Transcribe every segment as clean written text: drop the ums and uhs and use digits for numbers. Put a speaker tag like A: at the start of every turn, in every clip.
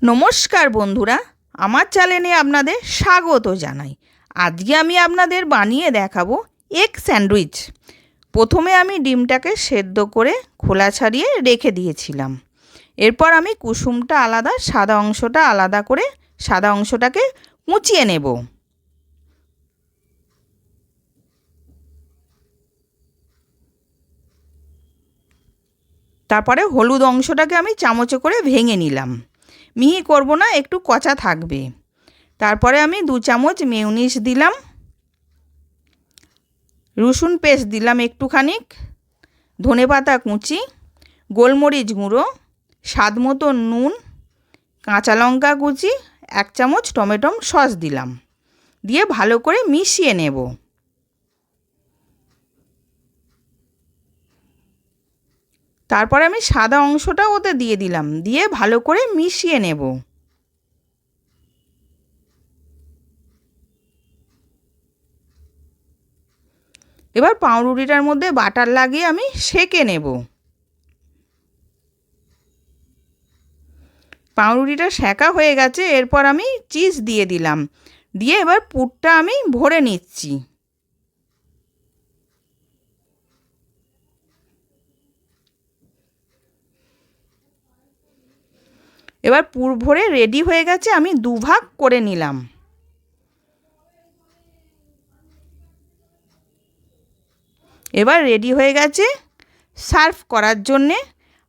A: নমস্কার বন্ধুরা, আমার চ্যানেলে আপনাদের স্বাগত জানাই। আজকে আমি আপনাদের বানিয়ে দেখাবো এগ স্যান্ডউইচ। প্রথমে আমি ডিমটাকে সেদ্ধ করে খোলা ছাড়িয়ে রেখে দিয়েছিলাম। এরপর আমি কুসুমটা আলাদা, সাদা অংশটা আলাদা করে সাদা অংশটাকে কুচিয়ে নেব। তারপরে হলুদ অংশটাকে আমি চামচে করে ভেঙে নিলাম। মিহি করব না, একটু কচা থাকবে। তারপরে আমি 2 চামচ মেয়োনিজ দিলাম, রসুন পেস্ট দিলাম একটুখানি, ধনেপাতা কুচি, গোলমরিচ গুঁড়ো, স্বাদ মতো নুন, কাঁচা লঙ্কা কুচি, 1 চামচ টমেটো সস দিলাম। দিয়ে ভালো করে মিশিয়ে নেব। তারপর আমি সাদা অংশটা ওতে দিয়ে দিলাম, দিয়ে ভালো করে মিশিয়ে নেব। এবার পাউরুটিটার মধ্যে বাটার লাগিয়ে আমি সেঁকে নেব। পাউরুটিটা সেঁকা হয়ে গেছে, এরপর আমি চিজ দিয়ে দিলাম। দিয়ে এবার পুরটা আমি ভরে নিচ্ছি। এবার পুর ভরে রেডি হয়ে গেছে, আমি 2 ভাগ করে নিলাম। এবার রেডি হয়ে গেছে সার্ভ করার জন্যে।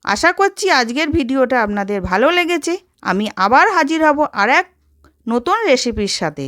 A: আশা করছি আজকের ভিডিওটা আপনাদের ভালো লেগেছে। আমি আবার হাজির হব আর এক নতুন রেসিপির সাথে।